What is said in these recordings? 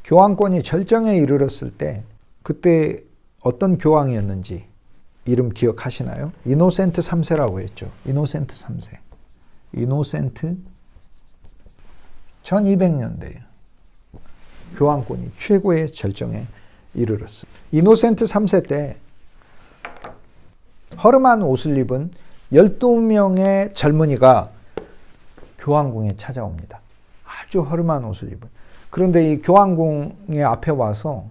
교황권이 절정에 이르렀을 때 그때 어떤 교황이었는지 이름 기억하시나요? 이노센트 3세라고 했죠. 이노센트 3세. 이노센트 1200년대에 교황권이 최고의 절정에 이르렀어요. 이노센트 3세 때 허름한 옷을 입은 12명의 젊은이가 교황궁에 찾아옵니다. 아주 허름한 옷을 입은. 그런데 이 교황궁의 앞에 와서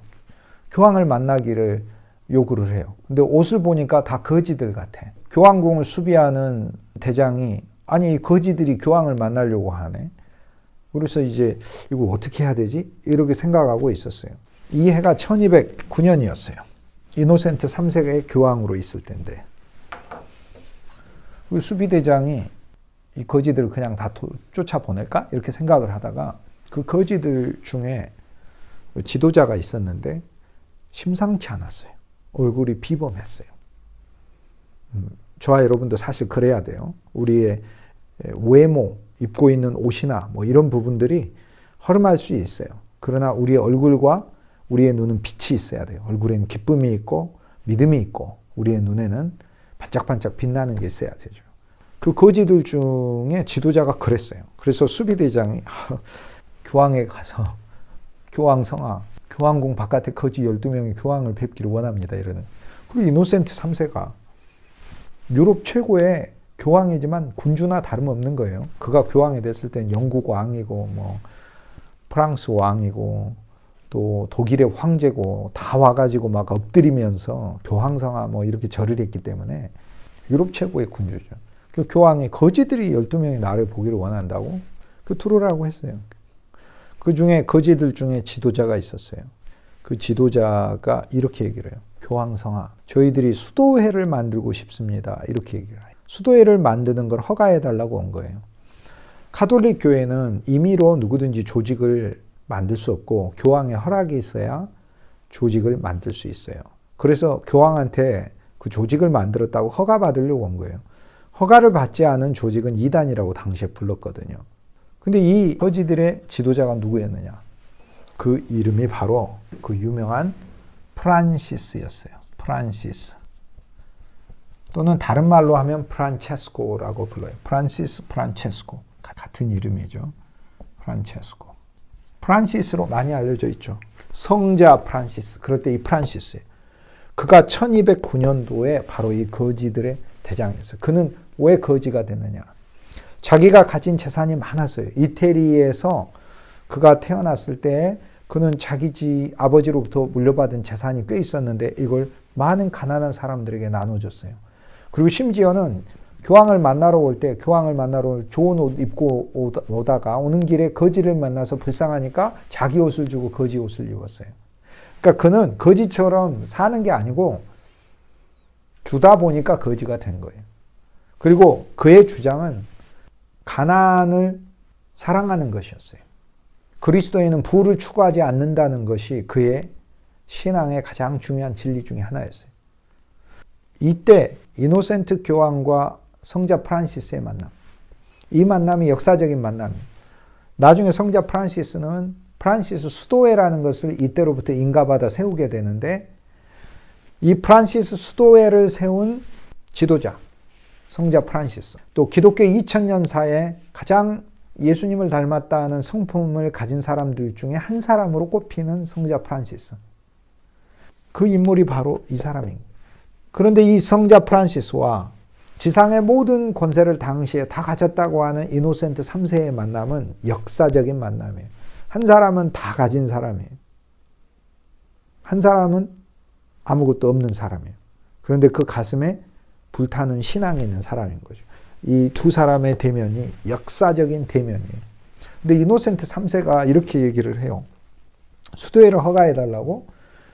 교황을 만나기를 요구를 해요. 근데 옷을 보니까 다 거지들 같아. 교황궁을 수비하는 대장이 아니 거지들이 교황을 만나려고 하네. 그래서 이제 이거 어떻게 해야 되지? 이렇게 생각하고 있었어요. 이 해가 1209년이었어요. 이노센트 3세가 교황으로 있을 때인데 그 수비대장이 이 거지들을 그냥 다 쫓아보낼까? 이렇게 생각을 하다가 그 거지들 중에 지도자가 있었는데 심상치 않았어요. 얼굴이 비범했어요. 저와 여러분도 사실 그래야 돼요. 우리의 외모, 입고 있는 옷이나 뭐 이런 부분들이 허름할 수 있어요. 그러나 우리의 얼굴과 우리의 눈은 빛이 있어야 돼요. 얼굴에는 기쁨이 있고 믿음이 있고 우리의 눈에는 반짝반짝 빛나는 게 있어야 되죠. 그 거지들 중에 지도자가 그랬어요. 그래서 수비대장이 교황에 가서 교황성아, 교황궁 바깥에 거지 12명이 교황을 뵙기를 원합니다. 이러는. 그리고 이노센트 3세가 유럽 최고의 교황이지만 군주나 다름없는 거예요. 그가 교황이 됐을 땐 영국 왕이고 뭐 프랑스 왕이고 또 독일의 황제고 다 와가지고 막 엎드리면서 교황성아 뭐 이렇게 절을 했기 때문에 유럽 최고의 군주죠. 그 교황이 거지들이 12명이 나를 보기를 원한다고 그 들어오라고 했어요. 그 중에 거지들 중에 지도자가 있었어요. 그 지도자가 이렇게 얘기를 해요. 교황성아, 저희들이 수도회를 만들고 싶습니다. 이렇게 얘기를 해요. 수도회를 만드는 걸 허가해달라고 온 거예요. 가톨릭 교회는 임의로 누구든지 조직을 만들 수 없고 교황의 허락이 있어야 조직을 만들 수 있어요. 그래서 교황한테 그 조직을 만들었다고 허가받으려고 온 거예요. 허가를 받지 않은 조직은 이단이라고 당시에 불렀거든요. 근데 이 거지들의 지도자가 누구였느냐? 그 이름이 바로 그 유명한 프란시스였어요. 프란시스. 또는 다른 말로 하면 프란체스코라고 불러요. 프란시스, 프란체스코. 같은 이름이죠. 프란체스코. 프란시스로 많이 알려져 있죠. 성자 프란시스. 그럴 때 이 프란시스예요. 그가 1209년도에 바로 이 거지들의 대장이었어요. 그는 왜 거지가 됐느냐? 자기가 가진 재산이 많았어요. 이태리에서 그가 태어났을 때 그는 자기 아버지로부터 물려받은 재산이 꽤 있었는데 이걸 많은 가난한 사람들에게 나눠줬어요. 그리고 심지어는 교황을 만나러 올 때 교황을 만나러 좋은 옷 입고 오다가 오는 길에 거지를 만나서 불쌍하니까 자기 옷을 주고 거지 옷을 입었어요. 그러니까 그는 거지처럼 사는 게 아니고 주다 보니까 거지가 된 거예요. 그리고 그의 주장은 가난을 사랑하는 것이었어요. 그리스도인은 부를 추구하지 않는다는 것이 그의 신앙의 가장 중요한 진리 중에 하나였어요. 이때 이노센트 교황과 성자 프란시스의 만남. 이 만남이 역사적인 만남이에요. 나중에 성자 프란시스는 프란시스 수도회라는 것을 이때로부터 인가받아 세우게 되는데 이 프란시스 수도회를 세운 지도자 성자 프란시스, 또 기독교 2000년사에 가장 예수님을 닮았다는 성품을 가진 사람들 중에 한 사람으로 꼽히는 성자 프란시스. 그 인물이 바로 이 사람입니다. 그런데 이 성자 프란시스와 지상의 모든 권세를 당시에 다 가졌다고 하는 이노센트 3세의 만남은 역사적인 만남이에요. 한 사람은 다 가진 사람이에요. 한 사람은 아무것도 없는 사람이에요. 그런데 그 가슴에 불타는 신앙이 있는 사람인 거죠. 이 두 사람의 대면이 역사적인 대면이에요. 근데 이노센트 3세가 이렇게 얘기를 해요. 수도회를 허가해달라고?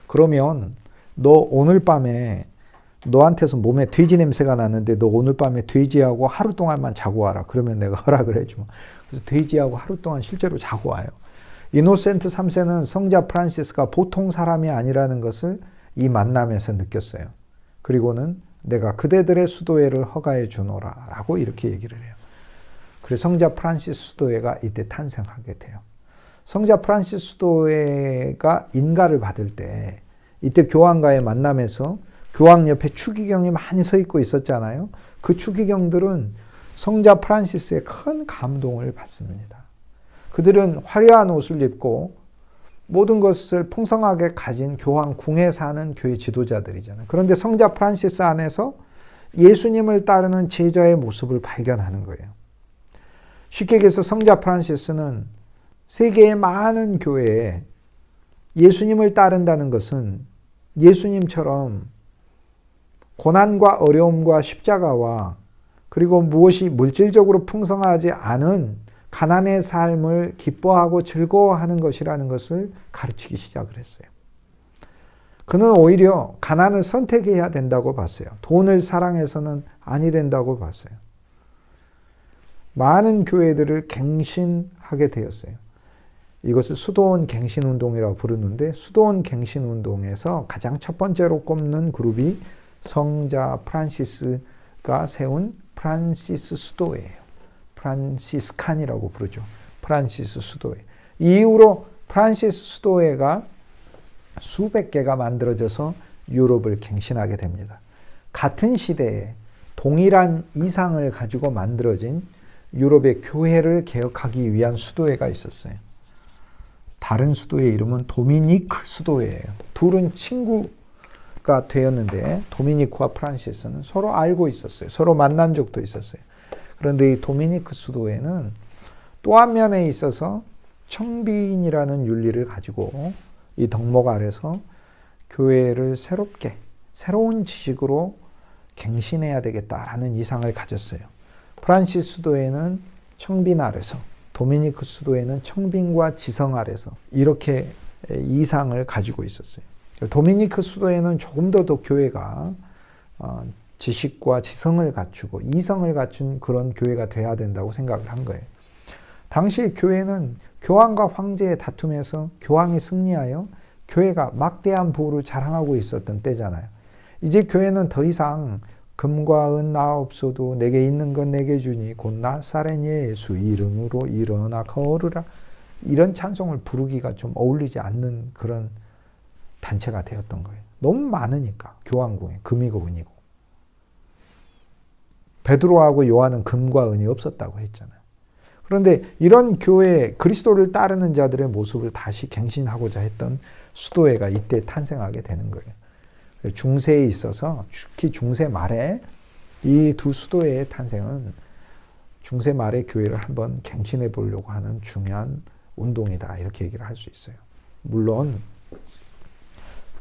그러면 너 오늘 밤에 너한테서 몸에 돼지 냄새가 나는데 너 오늘 밤에 돼지하고 하루 동안만 자고 와라. 그러면 내가 허락을 해주마. 그래서 돼지하고 하루 동안 실제로 자고 와요. 이노센트 3세는 성자 프란시스가 보통 사람이 아니라는 것을 이 만남에서 느꼈어요. 그리고는 내가 그대들의 수도회를 허가해 주노라 라고 이렇게 얘기를 해요. 그래서 성자 프란시스 수도회가 이때 탄생하게 돼요. 성자 프란시스 수도회가 인가를 받을 때 이때 교황과의 만남에서 교황 옆에 추기경이 많이 서 있고 있었잖아요. 그 추기경들은 성자 프란시스의 큰 감동을 받습니다. 그들은 화려한 옷을 입고 모든 것을 풍성하게 가진 교황 궁에 사는 교회 지도자들이잖아요. 그런데 성자 프란시스 안에서 예수님을 따르는 제자의 모습을 발견하는 거예요. 쉽게 얘기해서 성자 프란시스는 세계의 많은 교회에 예수님을 따른다는 것은 예수님처럼 고난과 어려움과 십자가와 그리고 무엇이 물질적으로 풍성하지 않은 가난의 삶을 기뻐하고 즐거워하는 것이라는 것을 가르치기 시작을 했어요. 그는 오히려 가난을 선택해야 된다고 봤어요. 돈을 사랑해서는 아니 된다고 봤어요. 많은 교회들을 갱신하게 되었어요. 이것을 수도원 갱신운동이라고 부르는데 수도원 갱신운동에서 가장 첫 번째로 꼽는 그룹이 성자 프란시스가 세운 프란시스 수도회예요. 프란시스칸이라고 부르죠. 프란시스 수도회. 이후로 프란시스 수도회가 수백 개가 만들어져서 유럽을 갱신하게 됩니다. 같은 시대에 동일한 이상을 가지고 만들어진 유럽의 교회를 개혁하기 위한 수도회가 있었어요. 다른 수도의 이름은 도미니크 수도회예요. 둘은 친구가 되었는데 도미니크와 프란시스는 서로 알고 있었어요. 서로 만난 적도 있었어요. 그런데 이 도미니크 수도회는 또 한 면에 있어서 청빈이라는 윤리를 가지고 이 덕목 아래서 교회를 새로운 지식으로 갱신해야 되겠다라는 이상을 가졌어요. 프란시스 수도회는 청빈 아래서, 도미니크 수도회는 청빈과 지성 아래서 이렇게 이상을 가지고 있었어요. 도미니크 수도회는 조금 더 교회가 지식과 지성을 갖추고 이성을 갖춘 그런 교회가 돼야 된다고 생각을 한 거예요. 당시 교회는 교황과 황제의 다툼에서 교황이 승리하여 교회가 막대한 부를 자랑하고 있었던 때잖아요. 이제 교회는 더 이상 금과 은 나 없어도 내게 있는 건 내게 주니 곧 나사렛 예수 이름으로 일어나 걸으라, 이런 찬송을 부르기가 좀 어울리지 않는 그런 단체가 되었던 거예요. 너무 많으니까 교황궁에 금이고 은이고. 베드로하고 요한은 금과 은이 없었다고 했잖아요. 그런데 이런 교회, 그리스도를 따르는 자들의 모습을 다시 갱신하고자 했던 수도회가 이때 탄생하게 되는 거예요. 중세에 있어서 특히 중세 말에 이 두 수도회의 탄생은 중세 말의 교회를 한번 갱신해 보려고 하는 중요한 운동이다, 이렇게 얘기를 할 수 있어요. 물론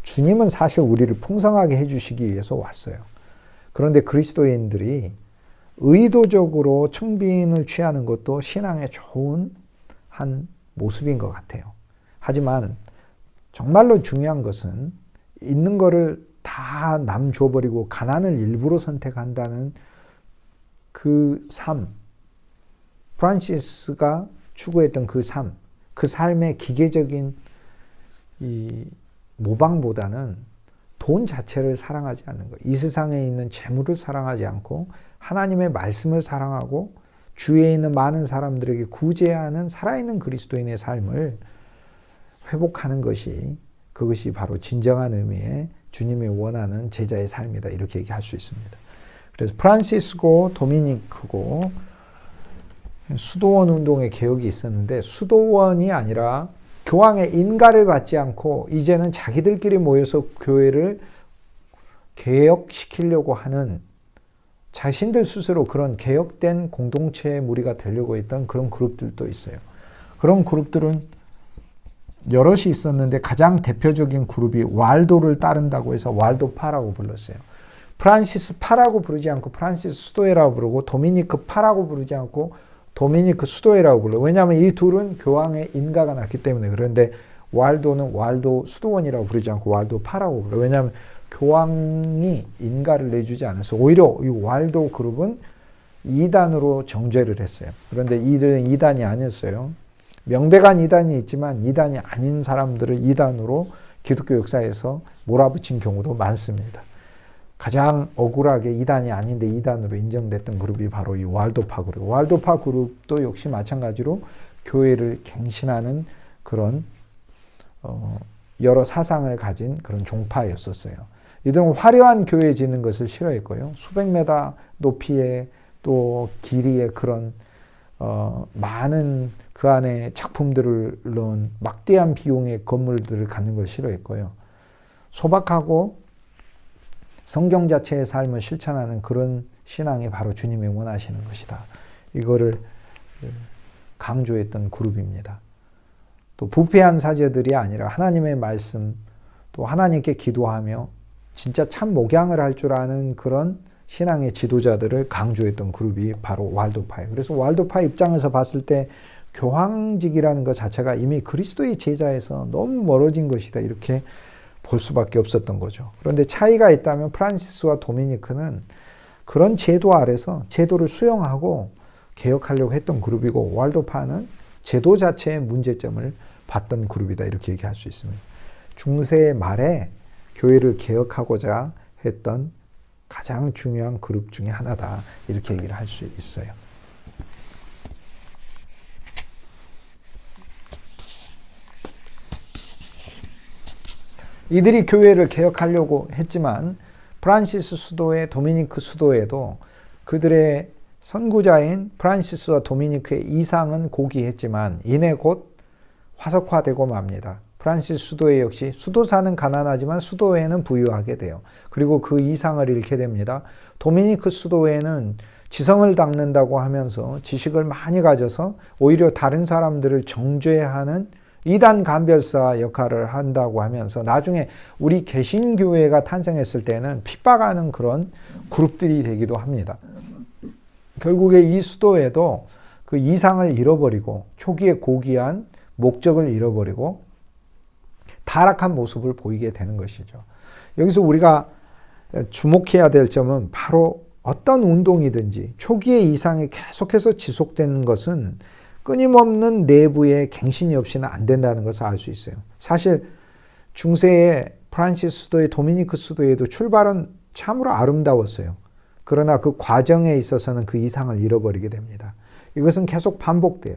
주님은 사실 우리를 풍성하게 해주시기 위해서 왔어요. 그런데 그리스도인들이 의도적으로 청빈을 취하는 것도 신앙에 좋은 한 모습인 것 같아요. 하지만 정말로 중요한 것은 있는 거를 다 남 줘버리고 가난을 일부러 선택한다는 그 삶, 프란시스가 추구했던 그 삶, 그 삶의 기계적인 이 모방보다는 돈 자체를 사랑하지 않는 것, 이 세상에 있는 재물을 사랑하지 않고 하나님의 말씀을 사랑하고 주위에 있는 많은 사람들에게 구제하는 살아있는 그리스도인의 삶을 회복하는 것이, 그것이 바로 진정한 의미의 주님이 원하는 제자의 삶이다, 이렇게 얘기할 수 있습니다. 그래서 프란시스고 도미니크고 수도원 운동의 개혁이 있었는데, 수도원이 아니라 교황의 인가를 받지 않고 이제는 자기들끼리 모여서 교회를 개혁시키려고 하는, 자신들 스스로 그런 개혁된 공동체의 무리가 되려고 했던 그런 그룹들도 있어요. 그런 그룹들은 여럿이 있었는데 가장 대표적인 그룹이 왈도를 따른다고 해서 왈도파라고 불렀어요. 프란시스 파라고 부르지 않고 프란시스 수도회라고 부르고, 도미니크 파라고 부르지 않고 도미니크 수도회라고 불러요. 왜냐하면 이 둘은 교황의 인가가 났기 때문에. 그런데 왈도는 왈도 수도원이라고 부르지 않고 왈도파라고 불러요. 왜냐하면 교황이 인가를 내주지 않아서 오히려 이 왈도 그룹은 이단으로 정죄를 했어요. 그런데 이들은 이단이 아니었어요. 명백한 이단이 있지만 이단이 아닌 사람들을 이단으로 기독교 역사에서 몰아붙인 경우도 많습니다. 가장 억울하게 이단이 아닌데 이단으로 인정됐던 그룹이 바로 이 왈도파 그룹. 왈도파 그룹도 역시 마찬가지로 교회를 갱신하는 그런 여러 사상을 가진 그런 종파였었어요. 이들은 화려한 교회 짓는 것을 싫어했고요. 수백 메다 높이에 또 길이에 그런 많은 그 안에 작품들을 넣은 막대한 비용의 건물들을 갖는 걸 싫어했고요. 소박하고 성경 자체의 삶을 실천하는 그런 신앙이 바로 주님이 원하시는 것이다. 이거를 강조했던 그룹입니다. 또 부패한 사제들이 아니라 하나님의 말씀, 또 하나님께 기도하며 진짜 참 목양을 할 줄 아는 그런 신앙의 지도자들을 강조했던 그룹이 바로 왈도파예요. 그래서 왈도파 입장에서 봤을 때 교황직이라는 것 자체가 이미 그리스도의 제자에서 너무 멀어진 것이다. 이렇게 볼 수밖에 없었던 거죠. 그런데 차이가 있다면 프란시스와 도미니크는 그런 제도 아래서 제도를 수용하고 개혁하려고 했던 그룹이고, 왈도파는 제도 자체의 문제점을 봤던 그룹이다. 이렇게 얘기할 수 있습니다. 중세 말에 교회를 개혁하고자 했던 가장 중요한 그룹 중에 하나다. 이렇게 얘기를 할 수 있어요. 이들이 교회를 개혁하려고 했지만 프란시스 수도의 도미니크 수도에도 그들의 선구자인 프란시스와 도미니크의 이상은 고귀했지만 이내 곧 화석화되고 맙니다. 프란시스 수도회 역시 수도사는 가난하지만 수도회는 부유하게 돼요. 그리고 그 이상을 잃게 됩니다. 도미니크 수도회는 지성을 닦는다고 하면서 지식을 많이 가져서 오히려 다른 사람들을 정죄하는 이단 간별사 역할을 한다고 하면서 나중에 우리 개신교회가 탄생했을 때는 핍박하는 그런 그룹들이 되기도 합니다. 결국에 이 수도회도 그 이상을 잃어버리고 초기에 고귀한 목적을 잃어버리고 타락한 모습을 보이게 되는 것이죠. 여기서 우리가 주목해야 될 점은 바로 어떤 운동이든지 초기의 이상이 계속해서 지속되는 것은 끊임없는 내부의 갱신이 없이는 안 된다는 것을 알 수 있어요. 사실 중세의 프란시스 수도의 도미니크 수도에도 출발은 참으로 아름다웠어요. 그러나 그 과정에 있어서는 그 이상을 잃어버리게 됩니다. 이것은 계속 반복돼요.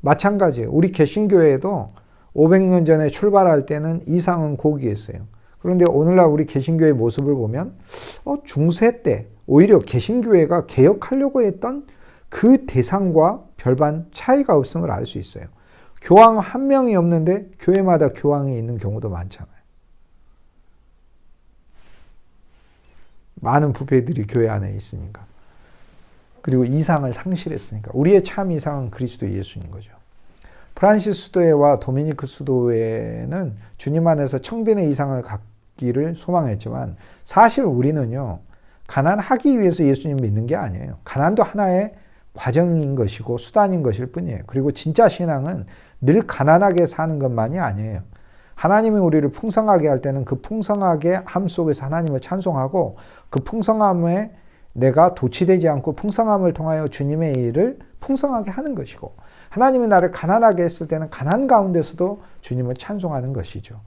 마찬가지예요. 우리 개신교회에도 500년 전에 출발할 때는 이상은 고귀했어요. 그런데 오늘날 우리 개신교회의 모습을 보면 중세 때 오히려 개신교회가 개혁하려고 했던 그 대상과 별반 차이가 없음을 알 수 있어요. 교황 한 명이 없는데 교회마다 교황이 있는 경우도 많잖아요. 많은 부패들이 교회 안에 있으니까. 그리고 이상을 상실했으니까. 우리의 참 이상은 그리스도 예수인 거죠. 프란시스 수도회와 도미니크 수도회는 주님 안에서 청빈의 이상을 갖기를 소망했지만 사실 우리는요, 가난하기 위해서 예수님 믿는 게 아니에요. 가난도 하나의 과정인 것이고 수단인 것일 뿐이에요. 그리고 진짜 신앙은 늘 가난하게 사는 것만이 아니에요. 하나님이 우리를 풍성하게 할 때는 그 풍성하게 함 속에서 하나님을 찬송하고 그 풍성함에 내가 도취되지 않고 풍성함을 통하여 주님의 일을 풍성하게 하는 것이고, 하나님이 나를 가난하게 했을 때는 가난 가운데서도 주님을 찬송하는 것이죠.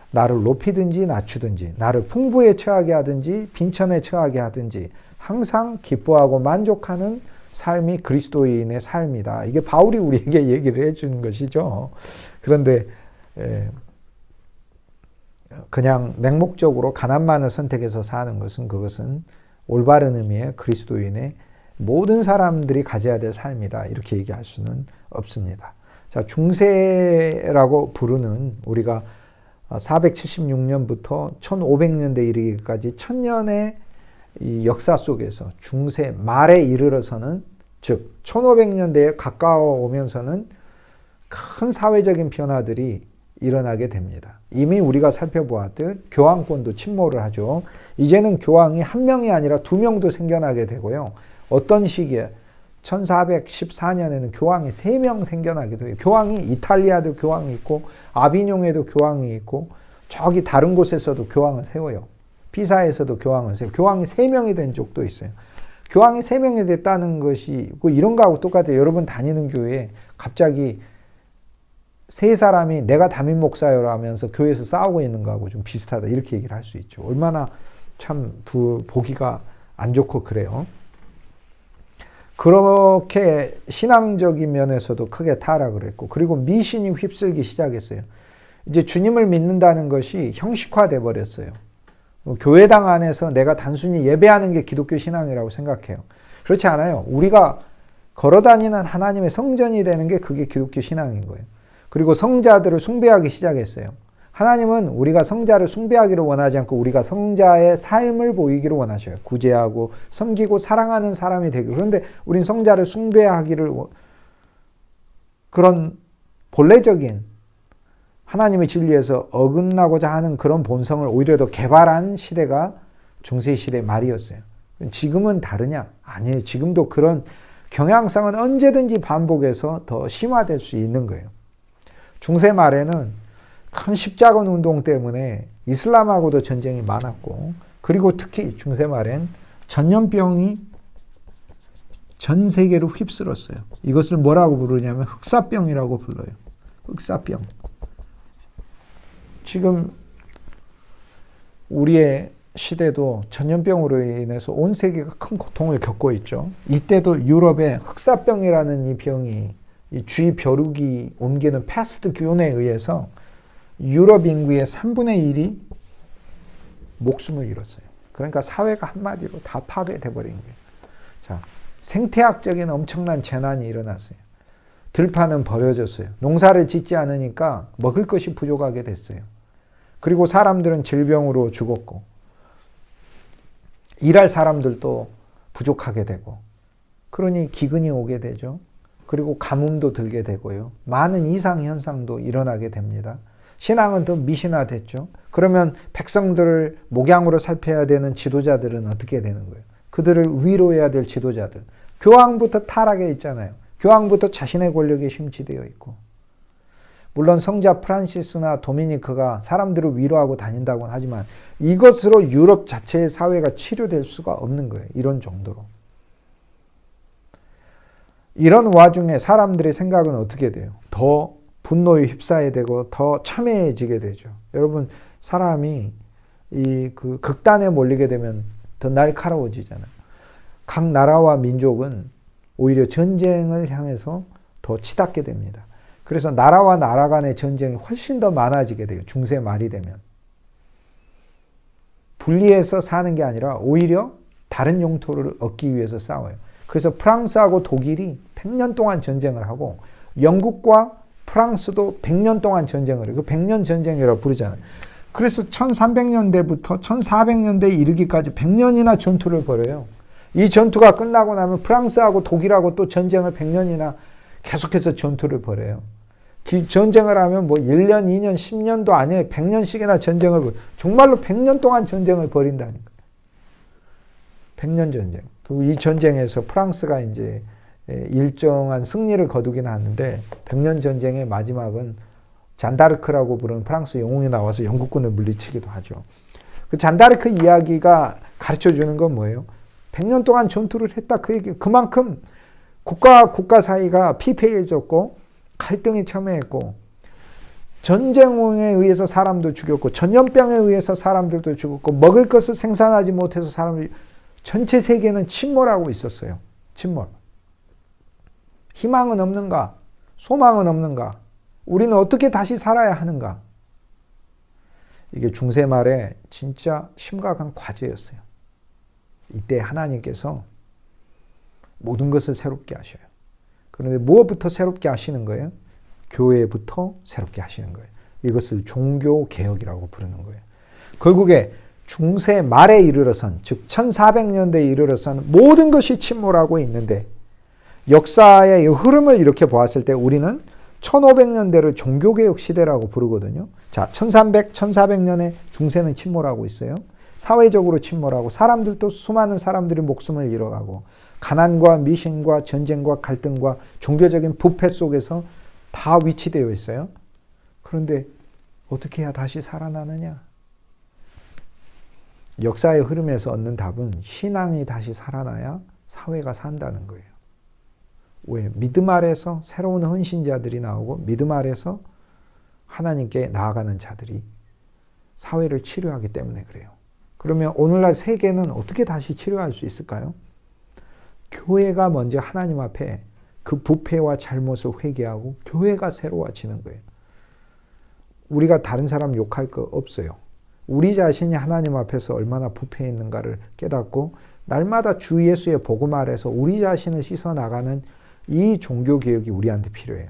나를 높이든지 낮추든지, 나를 풍부에 처하게 하든지 빈천에 처하게 하든지 항상 기뻐하고 만족하는 삶이 그리스도인의 삶이다. 이게 바울이 우리에게 얘기를 해주는 것이죠. 그런데 그냥 맹목적으로 가난만을 선택해서 사는 것은, 그것은 올바른 의미의 그리스도인의 모든 사람들이 가져야 될 삶이다. 이렇게 얘기할 수는 없습니다. 자, 중세라고 부르는 우리가 476년부터 1500년대 이르기까지 1000년의 이 역사 속에서 중세 말에 이르러서는, 즉 1500년대에 가까워 오면서는 큰 사회적인 변화들이 일어나게 됩니다. 이미 우리가 살펴보았듯 교황권도 침몰을 하죠. 이제는 교황이 한 명이 아니라 두 명도 생겨나게 되고요. 어떤 시기에 1414년에는 교황이 3명 생겨나기도 해요. 교황이 이탈리아도 교황이 있고 아비뇽에도 교황이 있고 저기 다른 곳에서도 교황을 세워요. 피사에서도 교황을 세워요. 교황이 3명이 된 적도 있어요. 교황이 3명이 됐다는 것이 이런 거하고 똑같아요. 여러분 다니는 교회에 갑자기 3사람이 내가 담임 목사요 하면서 교회에서 싸우고 있는 거하고 좀 비슷하다. 이렇게 얘기를 할 수 있죠. 얼마나 참 보기가 안 좋고 그래요. 그렇게 신앙적인 면에서도 크게 타락을 했고, 그리고 미신이 휩쓸기 시작했어요. 이제 주님을 믿는다는 것이 형식화돼 버렸어요. 교회당 안에서 내가 단순히 예배하는 게 기독교 신앙이라고 생각해요. 그렇지 않아요. 우리가 걸어다니는 하나님의 성전이 되는 게 그게 기독교 신앙인 거예요. 그리고 성자들을 숭배하기 시작했어요. 하나님은 우리가 성자를 숭배하기를 원하지 않고 우리가 성자의 삶을 보이기를 원하셔요. 구제하고 섬기고 사랑하는 사람이 되기를. 그런데 우린 성자를 숭배하기를 그런 본래적인 하나님의 진리에서 어긋나고자 하는 그런 본성을 오히려 더 개발한 시대가 중세시대 말이었어요. 지금은 다르냐? 아니에요. 지금도 그런 경향성은 언제든지 반복해서 더 심화될 수 있는 거예요. 중세 말에는 큰 십자군 운동 때문에 이슬람하고도 전쟁이 많았고, 그리고 특히 중세 말엔 전염병이 전 세계를 휩쓸었어요. 이것을 뭐라고 부르냐면 흑사병이라고 불러요. 흑사병. 지금 우리의 시대도 전염병으로 인해서 온 세계가 큰 고통을 겪고 있죠. 이때도 유럽에 흑사병이라는 이 병이 이 주위 벼룩이 옮기는 패스트 균에 의해서 유럽 인구의 3분의 1이 목숨을 잃었어요. 그러니까 사회가 한마디로 다 파괴돼 버린 거예요. 자, 생태학적인 엄청난 재난이 일어났어요. 들판은 버려졌어요. 농사를 짓지 않으니까 먹을 것이 부족하게 됐어요. 그리고 사람들은 질병으로 죽었고, 일할 사람들도 부족하게 되고, 그러니 기근이 오게 되죠. 그리고 가뭄도 들게 되고요. 많은 이상현상도 일어나게 됩니다. 신앙은 더 미신화됐죠. 그러면 백성들을 목양으로 살펴야 되는 지도자들은 어떻게 되는 거예요? 그들을 위로해야 될 지도자들. 교황부터 타락해 있잖아요. 교황부터 자신의 권력에 심취되어 있고. 물론 성자 프란시스나 도미니크가 사람들을 위로하고 다닌다고는 하지만 이것으로 유럽 자체의 사회가 치료될 수가 없는 거예요. 이런 정도로. 이런 와중에 사람들의 생각은 어떻게 돼요? 더 분노에 휩싸야 되고 더 참해지게 되죠. 여러분, 사람이 그 극단에 몰리게 되면 더 날카로워지잖아요. 각 나라와 민족은 오히려 전쟁을 향해서 더 치닫게 됩니다. 그래서 나라와 나라 간의 전쟁이 훨씬 더 많아지게 돼요. 중세 말이 되면. 분리해서 사는 게 아니라 오히려 다른 영토를 얻기 위해서 싸워요. 그래서 프랑스하고 독일이 100년 동안 전쟁을 하고 영국과 프랑스도 100년 동안 전쟁을 해요. 그 100년 전쟁이라고 부르잖아요. 그래서 1300년대부터 1400년대에 이르기까지 100년이나 전투를 벌여요. 이 전투가 끝나고 나면 프랑스하고 독일하고 또 전쟁을 100년이나 계속해서 전투를 벌여요. 전쟁을 하면 뭐 1년, 2년, 10년도 아니에요. 100년씩이나 전쟁을 벌여요. 정말로 100년 동안 전쟁을 벌인다니까. 100년 전쟁. 그리고 이 전쟁에서 프랑스가 이제 일정한 승리를 거두긴 하는데 100년 전쟁의 마지막은 잔다르크라고 부르는 프랑스 영웅이 나와서 영국군을 물리치기도 하죠. 그 잔다르크 이야기가 가르쳐주는 건 뭐예요? 100년 동안 전투를 했다 그 얘기. 그만큼 국가 사이가 피폐해졌고 갈등이 첨예했고 전쟁에 의해서 사람도 죽였고 전염병에 의해서 사람들도 죽었고 먹을 것을 생산하지 못해서 사람들이 전체 세계는 침몰하고 있었어요. 침몰. 희망은 없는가? 소망은 없는가? 우리는 어떻게 다시 살아야 하는가? 이게 중세 말에 진짜 심각한 과제였어요. 이때 하나님께서 모든 것을 새롭게 하셔요. 그런데 무엇부터 새롭게 하시는 거예요? 교회부터 새롭게 하시는 거예요. 이것을 종교개혁이라고 부르는 거예요. 결국에 중세 말에 이르러선, 즉 1400년대에 이르러선 모든 것이 침몰하고 있는데 역사의 흐름을 이렇게 보았을 때 우리는 1500년대를 종교개혁 시대라고 부르거든요. 자, 1300, 1400년에 중세는 침몰하고 있어요. 사회적으로 침몰하고 사람들도 수많은 사람들이 목숨을 잃어가고 가난과 미신과 전쟁과 갈등과 종교적인 부패 속에서 다 위치되어 있어요. 그런데 어떻게 해야 다시 살아나느냐? 역사의 흐름에서 얻는 답은 신앙이 다시 살아나야 사회가 산다는 거예요. 왜? 믿음 아래서 새로운 헌신자들이 나오고 믿음 아래서 하나님께 나아가는 자들이 사회를 치료하기 때문에 그래요. 그러면 오늘날 세계는 어떻게 다시 치료할 수 있을까요? 교회가 먼저 하나님 앞에 그 부패와 잘못을 회개하고 교회가 새로워지는 거예요. 우리가 다른 사람 욕할 거 없어요. 우리 자신이 하나님 앞에서 얼마나 부패해 있는가를 깨닫고 날마다 주 예수의 복음 아래서 우리 자신을 씻어 나가는 이 종교 개혁이 우리한테 필요해요.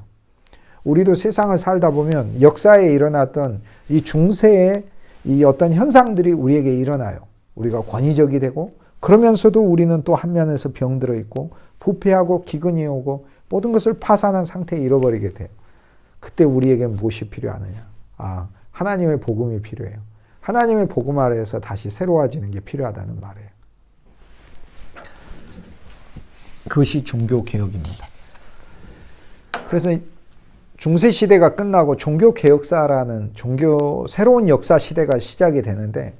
우리도 세상을 살다 보면 역사에 일어났던 이 중세의 이 어떤 현상들이 우리에게 일어나요. 우리가 권위적이 되고 그러면서도 우리는 또 한 면에서 병들어 있고 부패하고 기근이 오고 모든 것을 파산한 상태에 잃어버리게 돼요. 그때 우리에게 무엇이 필요하느냐? 하나님의 복음이 필요해요. 하나님의 복음 아래에서 다시 새로워지는 게 필요하다는 말이에요. 그것이 종교개혁입니다. 그래서 중세시대가 끝나고 종교개혁사라는 새로운 역사 시대가 시작이 되는데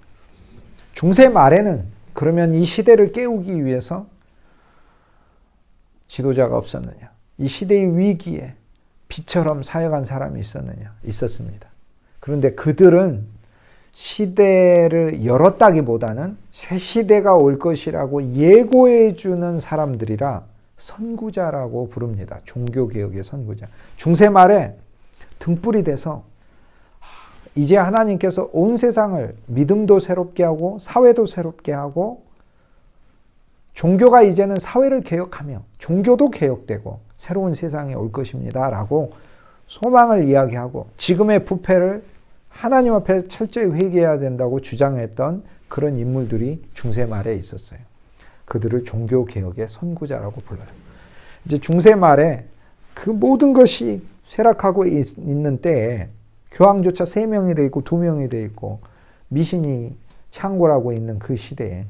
중세 말에는 그러면 이 시대를 깨우기 위해서 지도자가 없었느냐? 이 시대의 위기에 빛처럼 사역한 사람이 있었느냐? 있었습니다. 그런데 그들은 시대를 열었다기보다는 새 시대가 올 것이라고 예고해 주는 사람들이라 선구자라고 부릅니다. 종교개혁의 선구자. 중세 말에 등불이 돼서 이제 하나님께서 온 세상을 믿음도 새롭게 하고 사회도 새롭게 하고 종교가 이제는 사회를 개혁하며 종교도 개혁되고 새로운 세상이 올 것입니다. 라고 소망을 이야기하고 지금의 부패를 하나님 앞에 철저히 회개해야 된다고 주장했던 그런 인물들이 중세 말에 있었어요. 그들을 종교개혁의 선구자라고 불러요. 이제 중세 말에 그 모든 것이 쇠락하고 있는 때에 교황조차 3명이 돼 있고 2명이 돼 있고 미신이 창궐하고 있는 그 시대에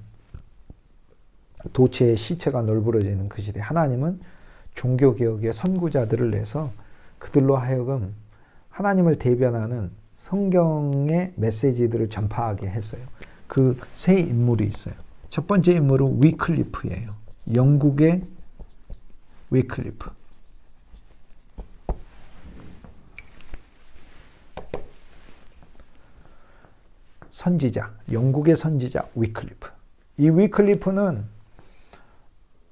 도체의 시체가 널브러지는 그 시대에 하나님은 종교개혁의 선구자들을 내서 그들로 하여금 하나님을 대변하는 성경의 메시지들을 전파하게 했어요. 그 세 인물이 있어요. 첫 번째 인물은 위클리프예요. 영국의 위클리프. 선지자, 영국의 선지자 위클리프. 이 위클리프는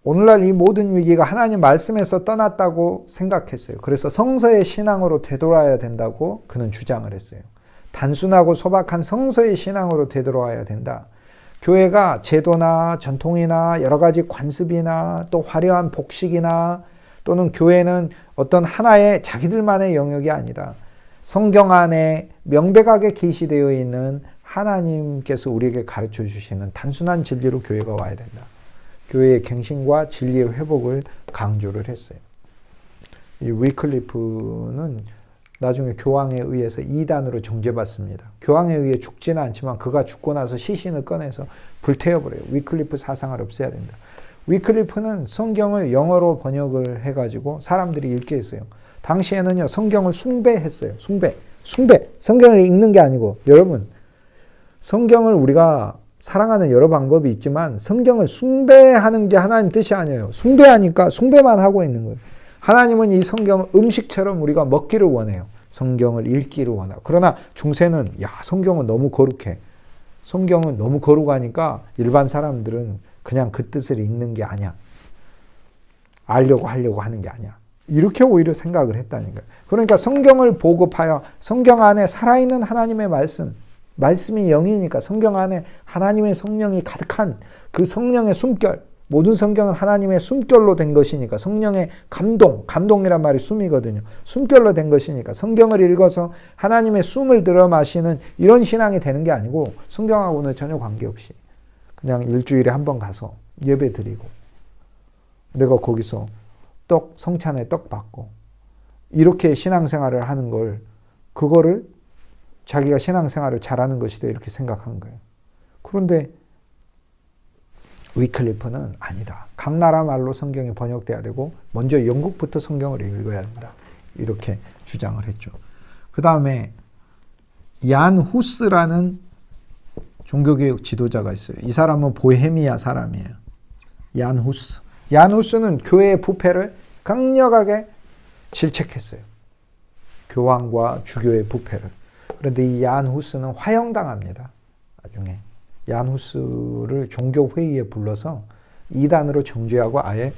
오늘날 이 모든 위기가 하나님 말씀에서 떠났다고 생각했어요. 그래서 성서의 신앙으로 되돌아야 된다고 그는 주장을 했어요. 단순하고 소박한 성서의 신앙으로 되돌아야 된다. 교회가 제도나 전통이나 여러 가지 관습이나 또 화려한 복식이나 또는 교회는 어떤 하나의 자기들만의 영역이 아니다. 성경 안에 명백하게 계시되어 있는 하나님께서 우리에게 가르쳐 주시는 단순한 진리로 교회가 와야 된다. 교회의 갱신과 진리의 회복을 강조를 했어요. 이 위클리프는 나중에 교황에 의해서 이단으로 정죄받습니다. 교황에 의해 죽지는 않지만 그가 죽고 나서 시신을 꺼내서 불태워버려요. 위클리프 사상을 없애야 된다. 위클리프는 성경을 영어로 번역을 해가지고 사람들이 읽게 했어요. 당시에는요, 성경을 숭배했어요. 숭배. 성경을 읽는 게 아니고, 여러분, 성경을 우리가 사랑하는 여러 방법이 있지만 성경을 숭배하는 게 하나님 뜻이 아니에요. 숭배하니까 숭배만 하고 있는 거예요. 하나님은 이 성경을 음식처럼 우리가 먹기를 원해요. 성경을 읽기를 원하고. 그러나 중세는 성경은 너무 거룩해. 성경은 너무 거룩하니까 일반 사람들은 그냥 그 뜻을 읽는 게 아니야. 알려고 하려고 하는 게 아니야. 이렇게 오히려 생각을 했다니까요. 그러니까 성경을 보급하여 성경 안에 살아있는 하나님의 말씀이 영이니까 성경 안에 하나님의 성령이 가득한 그 성령의 숨결, 모든 성경은 하나님의 숨결로 된 것이니까 성령의 감동이란 말이 숨이거든요. 숨결로 된 것이니까 성경을 읽어서 하나님의 숨을 들어 마시는 이런 신앙이 되는 게 아니고 성경하고는 전혀 관계없이 그냥 일주일에 한 번 가서 예배 드리고 내가 거기서 성찬에 떡 받고 이렇게 신앙생활을 하는 그거를 자기가 신앙생활을 잘하는 것이다 이렇게 생각한 거예요. 그런데 위클리프는 아니다. 각 나라 말로 성경이 번역돼야 되고 먼저 영국부터 성경을 읽어야 된다. 이렇게 주장을 했죠. 그 다음에 얀 후스라는 종교개혁 지도자가 있어요. 이 사람은 보헤미아 사람이에요. 얀 후스. 얀 후스는 교회의 부패를 강력하게 질책했어요. 교황과 주교의 부패를. 그런데 이 얀 후스는 화형당합니다. 나중에. 얀 후스를 종교회의에 불러서 이단으로 정죄하고 아예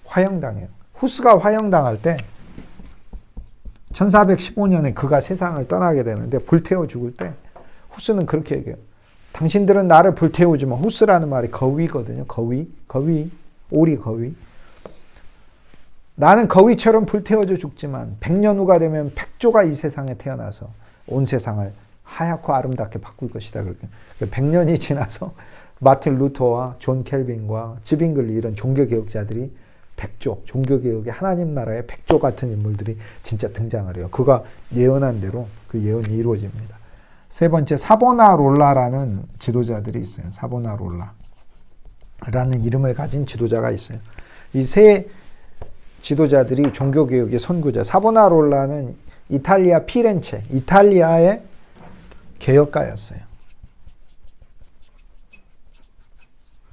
화형당해요. 후스가 화형당할 때 1415년에 그가 세상을 떠나게 되는데 불태워 죽을 때 후스는 그렇게 얘기해요. 당신들은 나를 불태우지만, 후스라는 말이 거위거든요. 오리 거위. 나는 거위처럼 불태워져 죽지만 100년 후가 되면 백조가 이 세상에 태어나서 온 세상을 하얗고 아름답게 바꿀 것이다. 그렇게 100년이 지나서 마틴 루터와 존 켈빈과 즈빙글리 이런 종교개혁자들이 백조, 종교개혁의 하나님 나라의 백조 같은 인물들이 진짜 등장을 해요. 그가 예언한 대로 그 예언이 이루어집니다. 세 번째, 사보나롤라라는 지도자들이 있어요. 사보나롤라라는 이름을 가진 지도자가 있어요. 이 세 지도자들이 종교개혁의 선구자. 사보나롤라는 이탈리아 피렌체, 이탈리아의 개혁가였어요.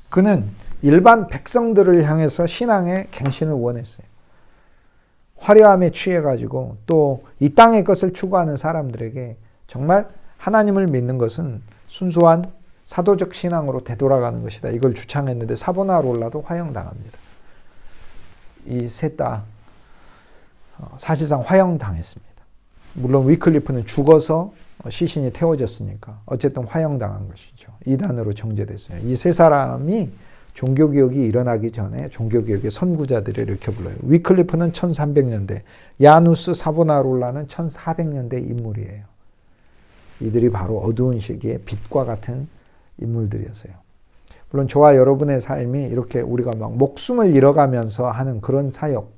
그는 일반 백성들을 향해서 신앙의 갱신을 원했어요. 화려함에 취해가지고 또 이 땅의 것을 추구하는 사람들에게 정말 하나님을 믿는 것은 순수한 사도적 신앙으로 되돌아가는 것이다. 이걸 주창했는데 사보나롤라도 화형당합니다. 이 셋 다 사실상 화형당했습니다. 물론 위클리프는 죽어서 시신이 태워졌으니까 어쨌든 화형당한 것이죠. 이단으로 정죄됐어요. 이 세 사람이 종교개혁이 일어나기 전에 종교개혁의 선구자들을 이렇게 불러요. 위클리프는 1300년대, 야누스 사보나롤라는 1400년대 인물이에요. 이들이 바로 어두운 시기의 빛과 같은 인물들이었어요. 물론 저와 여러분의 삶이 이렇게 우리가 막 목숨을 잃어가면서 하는 그런 사역,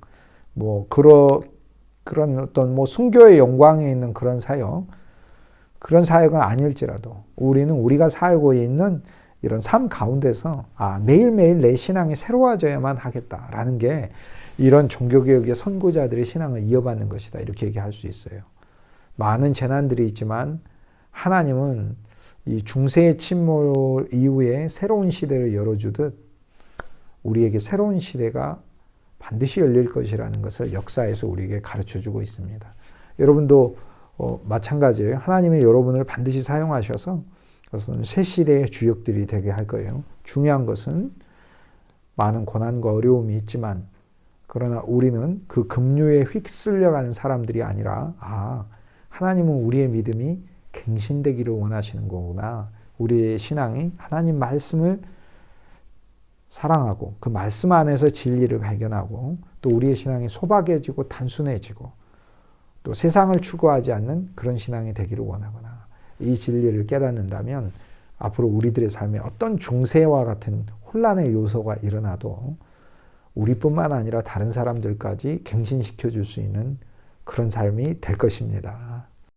그런 어떤 순교의 영광에 있는 그런 사역은 아닐지라도 우리는 우리가 살고 있는 이런 삶 가운데서 매일매일 내 신앙이 새로워져야만 하겠다라는 게 이런 종교개혁의 선구자들의 신앙을 이어받는 것이다. 이렇게 얘기할 수 있어요. 많은 재난들이 있지만 하나님은 이 중세의 침몰 이후에 새로운 시대를 열어주듯 우리에게 새로운 시대가 반드시 열릴 것이라는 것을 역사에서 우리에게 가르쳐주고 있습니다. 여러분도 마찬가지예요. 하나님이 여러분을 반드시 사용하셔서 그것은 새 시대의 주역들이 되게 할 거예요. 중요한 것은 많은 고난과 어려움이 있지만 그러나 우리는 그 급류에 휩쓸려가는 사람들이 아니라 하나님은 우리의 믿음이 갱신되기를 원하시는 거구나. 우리의 신앙이 하나님 말씀을 사랑하고 그 말씀 안에서 진리를 발견하고 또 우리의 신앙이 소박해지고 단순해지고 또 세상을 추구하지 않는 그런 신앙이 되기를 원하거나 이 진리를 깨닫는다면 앞으로 우리들의 삶에 어떤 중세와 같은 혼란의 요소가 일어나도 우리뿐만 아니라 다른 사람들까지 갱신시켜 줄 수 있는 그런 삶이 될 것입니다.